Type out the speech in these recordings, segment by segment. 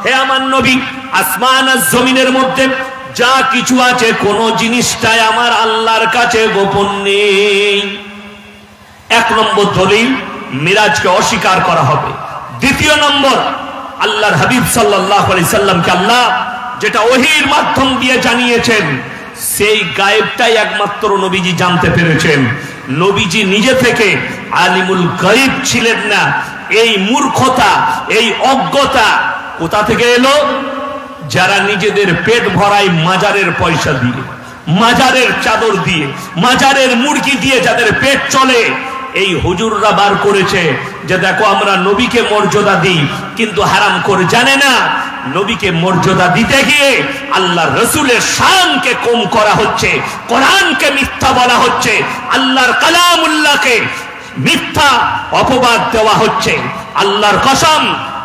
হে আমার নবী, আসমান আর জমিনের মধ্যে যা কিছু আছে কোন জিনিসটাই আমার আল্লাহর কাছে গোপন নেই। এক নম্বর দলিল, মিরাজকে অস্বীকার করা হবে। দ্বিতীয় নম্বর, আল্লাহর হাবিব সাল্লাল্লাহু আলাইহি সাল্লামকে আল্লাহ যেটা ওহীর মাধ্যম দিয়ে জানিয়েছেন, সেই গায়েবটাই একমাত্র নবীজি জানতে পেরেছেন। নবীজি নিজে থেকে আলিমুল গায়ব ছিলেন না। এই মূর্খতা, এই অজ্ঞতা কোথা থেকে এলো? যারা নিজেদের পেট ভরায় মাজারের পয়সা দিয়ে, মাজারের চাদর দিয়ে, মাজারের মুরগি দিয়ে যাদের পেট চলে, এই হুজুররা বার করেছে যে দেখো আমরা নবীকে মর্যাদা দিই, কিন্তু হারাম করে জানে না নবীকে মর্যাদা দিতে গিয়ে আল্লাহর রাসূলের শানকে কম করা হচ্ছে, কোরআনকে মিথ্যা বলা হচ্ছে, আল্লাহর কালামুল্লাহকে মিথ্যা অপবাদ দেওয়া হচ্ছে। আল্লাহর কসম,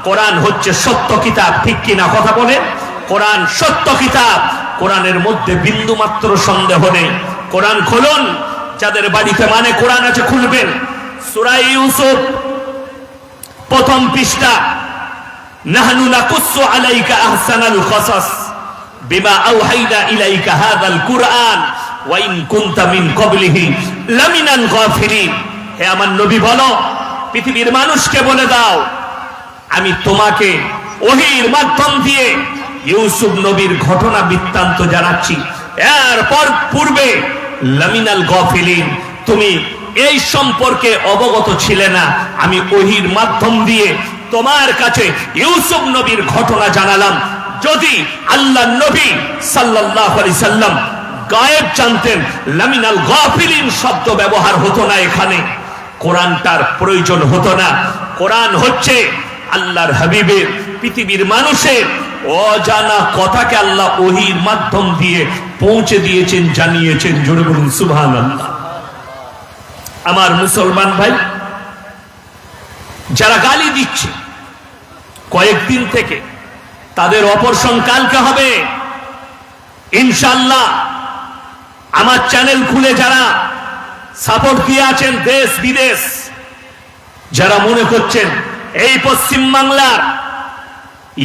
কোরআন হচ্ছে সত্য কিতাব, ঠিক কিনা কথা বলেন? কোরআন সত্য কিতাব, কোরআনের মধ্যে বিন্দু মাত্র সন্দেহ নেই। কোরআন খুলুন, যাদের বাড়িতে মানে কোরআন আছে খুলবেন। সূরা ইউসুফ প্রথম পৃষ্ঠা, নাহনু নাকুসু আলাইকা আহসানাল কসাস বিমা আওহাইনা ইলাইকা হাযাল কুরআন ওয়া ইন কুনতা মিন ক্বাবলিহি লামিনাল গাফিলিন। হে আমার নবী বলো, পৃথিবীর মানুষকে বলে দাও, আমি তোমাকে ওহীর মাধ্যম দিয়ে ইউসুফ নবীর ঘটনা বৃত্তান্ত জানাচ্ছি। এরপর পূর্বে লামিনাল গাফিলিন, তুমি এই সম্পর্কে অবগত ছিলে না। আমি ওহীর মাধ্যম দিয়ে তোমার কাছে ইউসুফ নবীর ঘটনা জানালাম। যদি আল্লাহ নবী সাল্লাল্লাহু আলাইহি সাল্লাম গায়েব জানতেন, লামিনাল গাফিলিন শব্দ ব্যবহার হতো না, এখানে কোরআনটার প্রয়োজন হতো না। কোরআন হচ্ছে আল্লাহর হাবিবের, পৃথিবীর মানুষের অজানা কথাকে আল্লাহ ওহীর মাধ্যম দিয়ে পৌঁছে দিয়েছেন, জানিয়েছেন। জোরে বলুন সুবহানাল্লাহ। আমার মুসলমান ভাই, যারা গালি দিচ্ছে কয়েকদিন থেকে, তাদের অপারেশন কালকে হবে ইনশাআল্লাহ। আমার চ্যানেল খুলে যারা সাপোর্ট দিয়ে আছেন দেশ বিদেশ, যারা মনে করছেন এই পশ্চিম বাংলার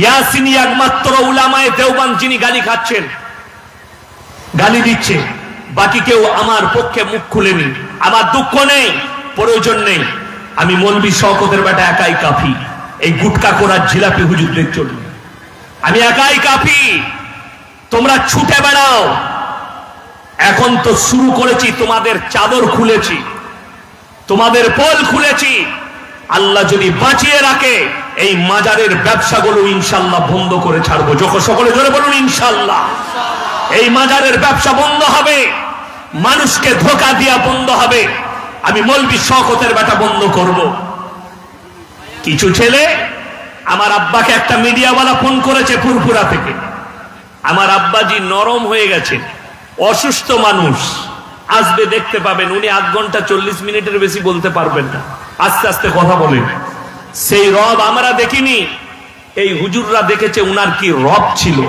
ইয়াসিনী একমাত্র উলামায়ে দেওবন্দ যিনি গালি খাচ্ছেন, গালি দিচ্ছে, বাকি কেউ আমার পক্ষে মুখ খুলেনি, আমার দুঃখ নেই, প্রয়োজন নেই। আমি মৌলভী শওকতের বেটা একাই কাফি এই গুটকা করার জিলাপি হুজুরদের জন্য। আমি একাই কাফি, তোমরা ছুটে বেড়াও। এখন তো শুরু করেছি, তোমাদের চাদর খুলেছি, তোমাদের পোল খুলেছি। আল্লাহ যদি বাঁচিয়ে রাখে, এই মাজারের ব্যবসাগুলো ইনশাআল্লাহ বন্ধ করে ছাড়বো। যখন সকলে জোরে বলুন ইনশাআল্লাহ। এই মাজারের ব্যবসা বন্ধ হবে, মানুষকে ধোঁকা দিয়া বন্ধ হবে। আমি মৌলভী শওকতের বেটা বন্ধ করব। কিছু ছেলে, আমার আব্বাকে একটা মিডিয়াওয়ালা ফোন করেছে ফুরফুরা থেকে। আমার আব্বাজি নরম হয়ে গেছে, অসুস্থ মানুষ, আসবে দেখতে পাবেন। উনি 8 ঘন্টা 40 মিনিটের বেশি বলতে পারবেন না, আস্তে আস্তে কথা বলেন। সেই রব আমরা দেখিনি, এই হুজুররা দেখেছে উনার কি রব ছিল।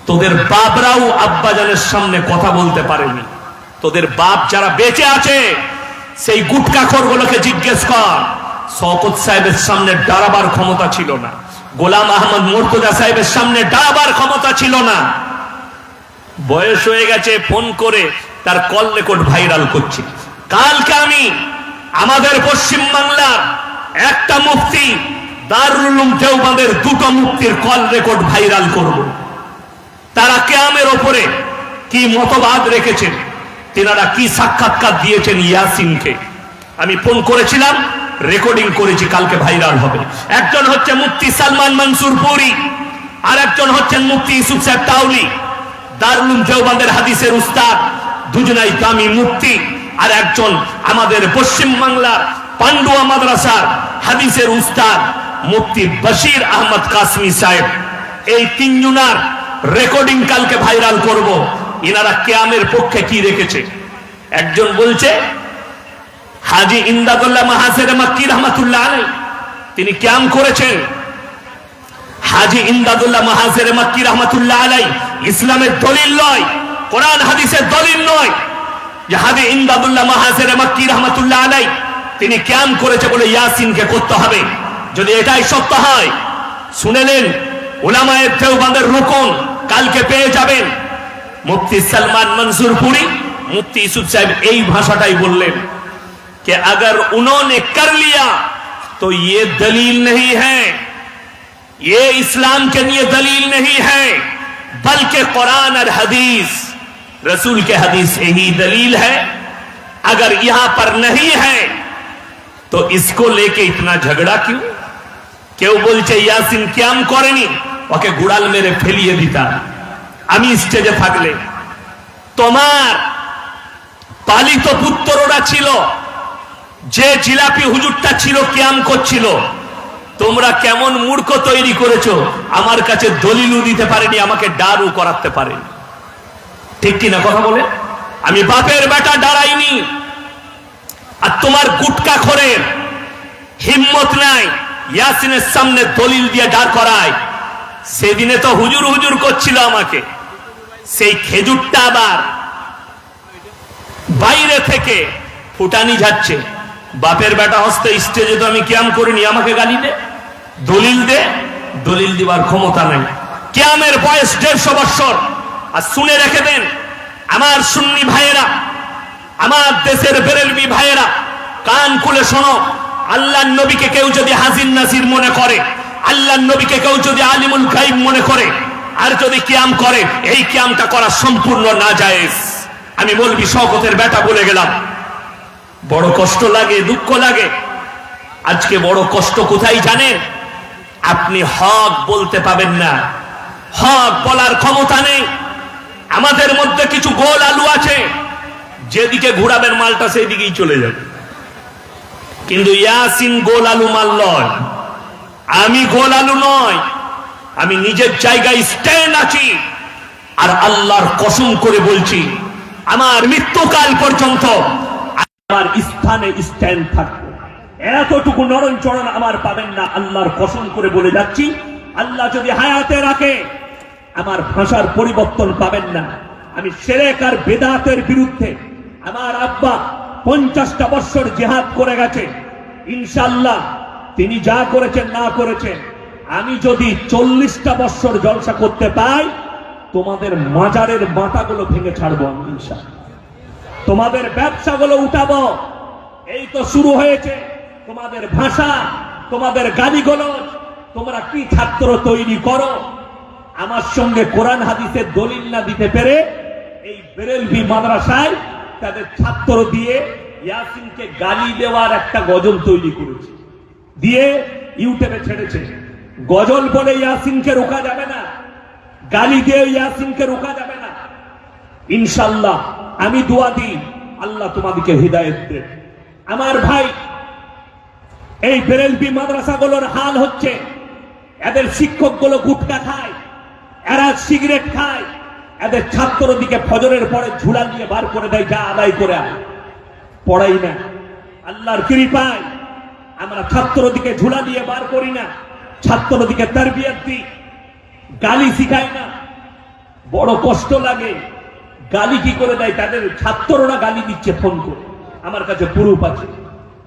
তোদের বাপরাও আব্বাজানের সামনে কথা বলতে পারেনি। তোদের বাপ যারা বেঁচে আছে, সেই গুটকাখোরগুলোকে জিজ্ঞেস কর। শওকত সাহেবের সামনে দাঁড়াবার ক্ষমতা ছিল না, গোলাম আহমদ মুর্তজা সাহেবের সামনে দাঁড়াবার ক্ষমতা ছিল না। বয়স হয়ে গেছে, ফোন করে তার কল রেকর্ড ভাইরাল করছি। কালকে আমি আমাদের পশ্চিম বাংলার একটা মুফতি, দারুল উলুম দেওবন্দের 2টো মুফতির কল রেকর্ড ভাইরাল করব। তারা কিয়ামের ওপরে কি মতবাদ রেখেছেন, তেনারা কি সাক্ষাৎকার দিয়েছেন ইয়াসিনকে। আমি ফোন করেছিলাম, রেকর্ডিং করেছি, কালকে ভাইরাল হবে। একজন হচ্ছে মুফতি সালমান মনসুর পুরি, আর একজন হচ্ছেন মুফতি ইউসুফ সাহেব তাওলি, দারুল উলুম দেওবন্দের হাদিসের উস্তাদ, দুজনাই দামি মুফতি। আর একজন আমাদের পশ্চিম বাংলার পান্ডুয়া মাদ্রাসার হাদিসের উস্তাদ মুফতি বশির আহমদ কাসমি সাহেব। এই 3 জনার রেকর্ডিং কালকে ভাইরাল করব। এনারা কিয়ামের পক্ষে কি রেখেছে। একজন বলছে হাজী ইমদাদুল্লাহ মাহাজেরে মাক্কি রাহমাতুল্লাহ আলাইহি, তিনি কিয়াম করেছেন। হাজী ইমদাদুল্লাহ মাহাজেরে মাক্কি রাহমাতুল্লাহ আলাইহি ইসলামের দলিল নয়, কোরআন হাদিসের দলিল নয় যে হাজী ইমদাদুল্লাহ মাহাজেরে মাক্কি রাহমাতুল্লাহ আলাইহি তিনি কিয়াম করেছে বলে ইয়াসিনকে করতে হবে। যদি এটাই সত্য হয়, শুনেলেন উলামায়ে দেওবন্দের রুকন কালকে পেয়ে যাবেন। মুফতি সলমান मंसूर पुरी, मुफ्ती यूसुफ साहब এই ভাষাটাই বললেন कि अगर उन्होंने कर लिया तो ये दलील नहीं है, ये इस्लाम के लिए दलील नहीं है, बल्कि कुरान और हदीस, रसूल के हदीस यही दलील है। अगर यहां पर नहीं है तो इसको लेके इतना झगड़ा क्यों? কেউ বলছে ইয়াসিন কিয়াম করেনি, ওকে গুড়াল মেরে ফেলিয়ে দিতা। আমি স্টেজে থাকলে তোমার পালিত পুত্ররা ছিল, যে জিলাপি হুজুরটা ছিল কিয়াম করছিল, তোমরা কেমন মূর্খ তৈরি করেছো, আমার কাছে দলিলও দিতে পারেনি, আমাকে ডারও করাতে পারেনি। ঠিক কি না কথা বলে? আমি বাপের বেটা ডারাইনি, আর তোমার গুটকা খোরের হিম্মত নাই ইয়াসিনের সামনে দলিল দিয়ে দাঁড় করায়। সেদিনে তো হুজুর হুজুর করছিল আমাকে, সেই খেজুরটা আবার বাইরে থেকে ফুটানি যাচ্ছে। বাপের বেটা হস্তে স্টেজে তো আমি কিয়াম করিনি, আমাকে গালি দে, দলিল দে। দলিল দিবার ক্ষমতা নাই। কিয়ামের বয়স 150 বছর। আর শুনে রেখে দেন আমার সুন্নি ভাইয়েরা, আমার দেশের বেরেলবি ভাইয়েরা, কান খুলে শোনো। আল্লাহর নবীকে কেউ যদি হাজির নাজির মনে করে, আল্লাহর নবীকে কেউ যদি আলিমুল গায়ব মনে করে, আর যদি কিয়াম করে, এই কিয়ামটা করা সম্পূর্ণ নাজায়েজ। আমি মৌলভী শওকতের বেটা বলে গেলাম। বড় কষ্ট লাগে, দুঃখ লাগে। আজকে বড় কষ্ট কোথায় জানেন? আপনি হক বলতে পাবেন না, হক বলার ক্ষমতা নেই। আমাদের মধ্যে কিছু গোল আলু আছে, যেদিকে ঘুরাবেন মালটা সেই দিকেই চলে যাবে। কিন্তু ইয়াসিন গোল আলু মাল নয়, আমি গোল আলু নয়। আমি নিজের জায়গায় স্ট্যান্ড আছি, আর আল্লাহর কসম করে বলছি, আমার মৃত্যুকাল পর্যন্ত আমার স্থানে স্ট্যান্ড থাকবে। এতটুকু নরম চরণ আমার পাবেন না, আল্লাহর কসম করে বলে যাচ্ছি। আল্লাহ যদি হায়াতে রাখে, আমার ভাষার পরিবর্তন পাবেন না। আমি শিরক আর বিদআতের বিরুদ্ধে, আমার আব্বা 50টা বছর জিহাদ করে গেছে। ইনশাআল্লাহ তিনি যা করেছেন না করেছেন, আমি যদি 40টা বছর জলসা করতে পাই, তোমাদের মাজারের মাথাগুলো ভেঙে ছাড়বো আমি ইনশাআল্লাহ। তোমাদের ব্যবসাগুলো উঠাবো। এই তো শুরু হয়েছে তোমাদের ভাষা, তোমাদের গালিগালাজ। তোমরা কি ছাত্র তৈরি করো? আমার সঙ্গে কোরআন হাদিসের দলিল না দিতে পেরে এই বেরেলভি মাদ্রাসায় তাদের ছাত্র দিয়ে ইয়াসিনকে গালি দেওয়ার একটা গজল তৈরি করেছে, দিয়ে ইউটিউবে ছেড়েছে। গজল বলে ইয়াসিনকে রোকা যাবে না, গালি দিয়ে ইয়াসিনকে রোকা যাবে না। ইনশাআল্লাহ আমি দোয়া দিই, আল্লাহ তোমাদেরকে হিদায়াত দেন। আমার ভাই, এই বেরেলভি মাদ্রাসাগুলোর হাল হচ্ছে, এদের শিক্ষকগুলো গুটখা খায়, এরা সিগারেট খায়, এদের ছাত্রদিকে ফজরের পরে ঝুলা দিয়ে বার করে দেয়, যা আদায় করে আয়। পড়াই না। আল্লাহর কৃপায় আমরা ছাত্রদিকে ঝুলা দিয়ে বার করি না, ছাত্রদিকে তারবিয়ত দিই, গালি শিখাই না। বড় কষ্ট লাগে। গালি কি করে দেয়? তাদের ছাত্ররা গালি দিচ্ছে ফোন করে, আমার কাছে প্রুফ আছে।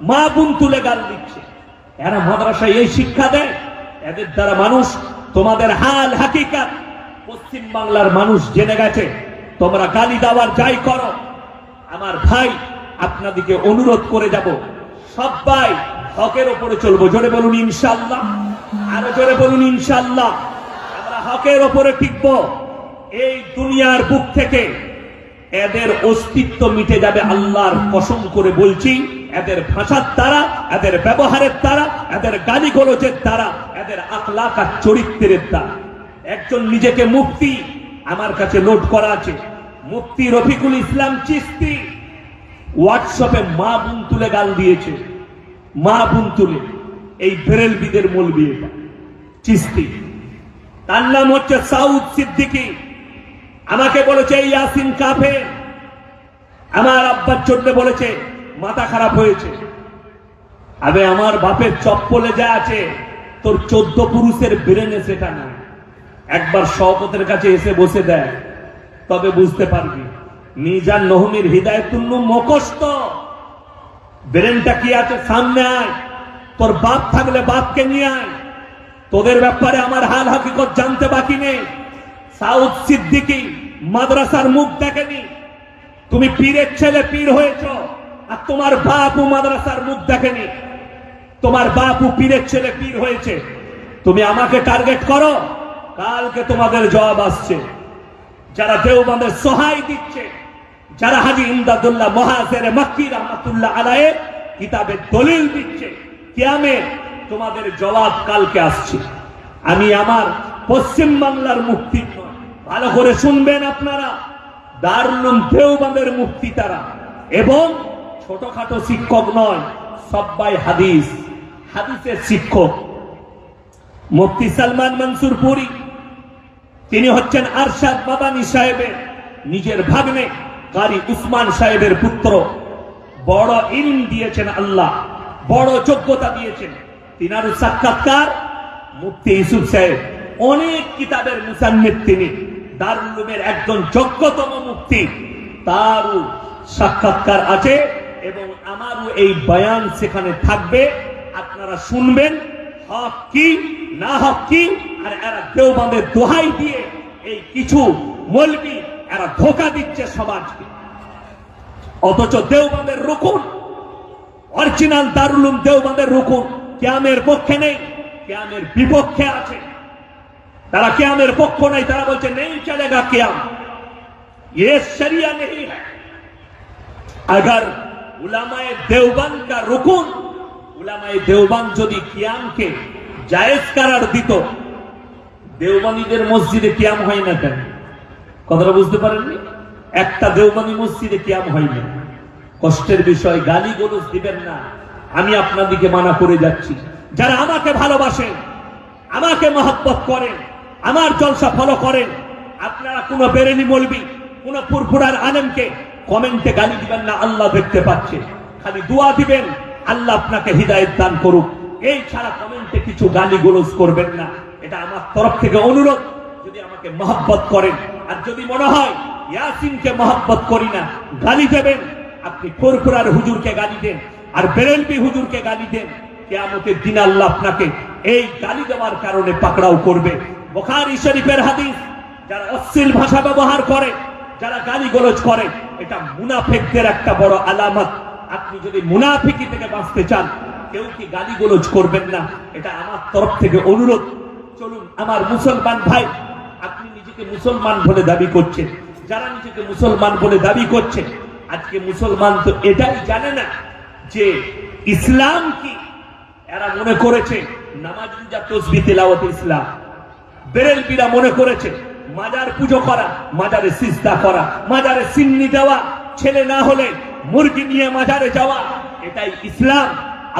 মা বোন তুলে গাল দিচ্ছে। এরা মাদ্রাসায় এই শিক্ষা দেয়। এদের দ্বারা মানুষ, তোমাদের হাল হাকিকাত পশ্চিম বাংলার মানুষ জেনে গেছে। তোমরা গালি দেওয়ার যাই করো। আমার ভাই, আপনাদেরকে অনুরোধ করে যাব, সবাই হকের ওপরে চলবো। জোরে বলুন ইনশাআল্লাহ, আরো জোরে বলুন ইনশাআল্লাহ। আমরা হকের ওপরে টিকবো। এই দুনিয়ার বুক থেকে এদের অস্তিত্ব মিটে যাবে, আল্লাহর কসম করে বলছি। এদের ভাষার দ্বারা, এদের ব্যবহারের দ্বারা, এদের গালিগালাজের দ্বারা, এদের আখলাক আর চরিত্রের দ্বারা। একজন নিজেকে মুফতি, আমার কাছে নোট করা আছে, মুফতি রফিকুল ইসলাম চিশতি, হোয়াটসঅ্যাপে মা বোন তুলে গাল দিয়েছে। মা বোন তুলে, এই বেরেলবিদের মৌলবি এটা চিশতি। তার নাম হচ্ছে সাউদ সিদ্দিকী। আমাকে বলেছে ইয়াসিন কাফের। আমার আব্বার জন্য বলেছে মাথা খারাপ হয়েছে। আবে আমার বাপের চপ্পলে যা আছে, তোর 14 পুরুষের ব্রেনে সেটা না। একবার শওকতের কাছে এসে বসে দেয়, তবে বুঝতে পারবি। মিজান নহমির হিদায়াতুন মুখস্থ, ব্রেনটা কি আছে সামনে আয়। তোর বাপ থাকলে বাপকে নিয়ে আয়, তোদের ব্যাপারে আমার হাল হাকিকত জানতে বাকি নেই। সাউদ সিদ্দিকী মাদ্রাসার মুখ দেখেনি, তুমি পীরের ছেলে পীর হয়েছ, আর তোমার বাপু মাদ্রাসার মুখ দেখেনি, তোমার বাপু পীরের ছেলে পীর হয়েছে। তুমি আমাকে টার্গেট করো, কালকে তোমাদের জবাব আসছে। যারা দেওবন্দের সহায় দিচ্ছে, যারা হাজী ইমদাদুল্লাহ মুহাজির মক্কি রহমাতুল্লাহ আলাইহি কিতাবের দলিল দিচ্ছে, কিয়ামে তোমাদের জবাব কালকে আসছে। আমি আমার পশ্চিম বাংলার মুফতি নয়, ভালো করে শুনবেন আপনারা, দারুল উলুম দেওবন্দের মুফতি তারা, এবং ছোটখাটো শিক্ষক নয়, সবাই হাদিসের শিক্ষক। মুফতি সালমান মনসুর পুরী, তিনি হচ্ছেন আরশাদ মাদানী সাহেবের নিজের ভাগ্নে কারি উসমান সাহেবের পুত্র। বড় ইলম দিয়েছেন আল্লাহ, বড় যোগ্যতা দিয়েছেন। তিনার সাক্ষাৎকার মুফতি ইউসুফ সাহেব, অনেক কিতাবের মুসান্নিফ তিনি, দারুল উলুমের একজন যোগ্যতম মুফতি, তারও সাক্ষাৎকার আছে এবং আমারও এই বয়ান সেখানে থাকবে, আপনারা শুনবেন হক কি না হক কি। আর এরা দেওবন্দের দোহাই দিয়ে এই কিছু মৌলবি এরা ধোঁকা দিচ্ছে সমাজকে, অথচ দেওবন্দের রুকুন, অরিজিনাল দারুল উলুম দেওবন্দের রুকুন কিয়ামের পক্ষে নেই, কিয়ামের বিপক্ষে আছে। তারা কিয়ামের পক্ষ নাই, তারা বলছে নেই চলেগা কিয়াম, ये शरिया नहीं है। अगर उलमाए देवबंद का रुकुन, उलमाए देवबंद যদি কিয়ামকে জায়েজ করার দিত, দেওবন্দীদের মসজিদে কিয়াম হয় না কেন? কথাটা বুঝতে পারেননি? একটা দেওবন্দি মসজিদে কিয়াম হয় না। কষ্টের বিষয়, গালি গলজ দিবেন না, আমি আপনাদেরকে মানা করে যাচ্ছি। যারা আমাকে ভালোবাসেন, আমাকে মহব্বত করেন, আমার জলসা ফলো করেন, আপনারা কোন বেরেলি মৌলবি, কোন ফুরফুরার আলেমকে কমেন্টে গালি দিবেন না, আল্লাহ দেখতে পাচ্ছে। খালি দোয়া দিবেন আল্লাহ আপনাকে হিদায়াত দান করুক, এই ছাড়া কমেন্টে কিছু গালি গলজ করবেন না। এটা আমার তরফ থেকে অনুরোধ। যদি আমাকে মহব্বত করেন, আর যদি মনে হয় ইয়াসিনকে মহব্বত করি না, গালি দেবেন, আপনি ফুরফুরার হুজুরকে গালি দেন, আর বেরেলবি হুজুরকে গালি দেন, কিয়ামতের দিন আল্লাহ আপনাকে এই গালি দেওয়ার কারণে পাকড়াও করবে। বুখারী শরীফের হাদিস, যারা অশ্লীল ভাষা ব্যবহার করে, যারা গালি গলজ করে, এটা মুনাফিকদের একটা বড় আলামত। আপনি যদি মুনাফিকি থেকে বাঁচতে চান, কেউ কি গালি গলজ করবেন না, এটা আমার তরফ থেকে অনুরোধ। চলুন আমার মুসলমান ভাই, আপনি নিজেকে মুসলমান বলে দাবি করছেন, যারা নিজেকে মুসলমান বলে দাবি করছে, আজকে মুসলমান তো এটাই জানে না যে ইসলাম কি। এরা মনে করেছে নামাজ রোজা তাসবিহ তিলাওয়াত ইসলাম, বেরেলবিরা মনে করেছে মাজার পুজো করা, মাজারে সিজদা করা, মাজারে সিন্নি দেওয়া, ছেলে না হলে মুরগি নিয়ে মাজারে যাওয়া, এটাই ইসলাম।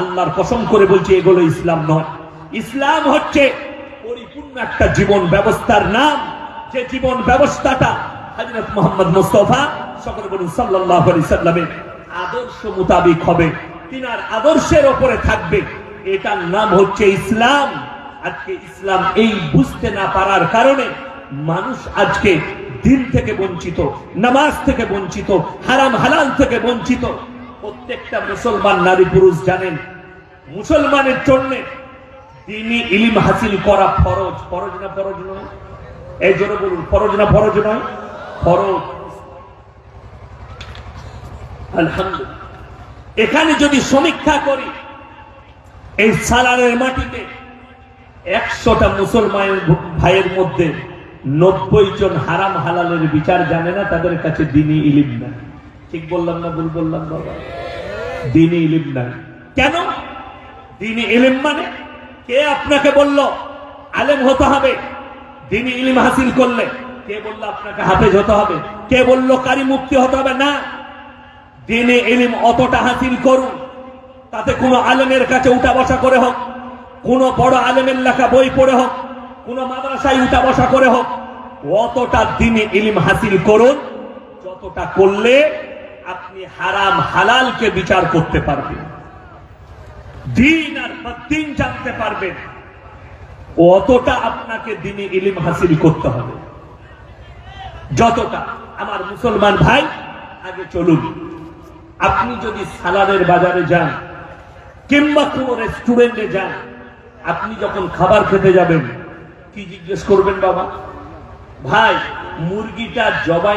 আল্লাহর কসম করে বলছি, এগুলো ইসলাম নয়। ইসলাম হচ্ছে পরিপূর্ণ একটা জীবন ব্যবস্থার নাম, যে জীবন ব্যবস্থাটা হযরত মুহাম্মদ মুস্তাফা সকলে বলুন সাল্লাল্লাহু আলাইহি সাল্লামের আদর্শ মোতাবেক হবে, তিনার আদর্শের উপরে থাকবে, এটার নাম হচ্ছে ইসলাম। আজকে ইসলাম এই বুঝতে না পারার কারণে মানুষ আজকে দিন থেকে বঞ্চিত, নামাজ থেকে বঞ্চিত, হারাম হালাল থেকে বঞ্চিত। প্রত্যেকটা মুসলমান নারী পুরুষ জানেন, মুসলমানের জন্য দ্বীনি ইলম হাসিল করা ফরজ। ফরজ না ফরজ নয়? এই জোরে বলুন, ফরজ না ফরজ নয়? ফরজ। আলহামদুলিল্লাহ। এখানে যদি সমীক্ষা করি, এই সালারের মাটিতে 100টা মুসলমান ভাইয়ের মধ্যে 90 জন হারাম হালালের বিচার জানে না, তাদের কাছে দ্বীনি ইলম নাই। ঠিক বললাম না ভুল বললাম বাবা? দ্বীনি ইলম নাই। কেন? দ্বীনি ইলম মানে কে আপনাকে বলল আলেম হতে হবে? দ্বীনি ইলম হাসিল করলে কে বলল আপনাকে হাফেজ হতে হবে? কে বলল কারি মুফতি হতে হবে? না, দ্বীনি ইলম অতটা হাসিল করুন, তাতে কোনো আলেমের কাছে উঠা বসা করে হোক, কোন বড় আলেমের লেখা বই পড়ে হোক, কোন মাদ্রাসায় উঠা বসা করে হোক, অতটা দ্বীনি ইলম হাসিল করুন যতটা করলে আপনি হারাম হালালকে বিচার করতে পারবেন, দিন আর বদ্দিন জানতে পারবেন। অতটা আপনাকে দ্বীনি ইলম হাসিল করতে হবে যতটা। আমার মুসলমান ভাই, আগে চলুন, আপনি যদি সালাদের বাজারে যান, কিংবা কোন রেস্টুরেন্টে যান, আপনি যখন খাবার খেতে যাবেন কি জিজ্ঞেস করবেন? বাবা ভাই মুরগিটা জবাই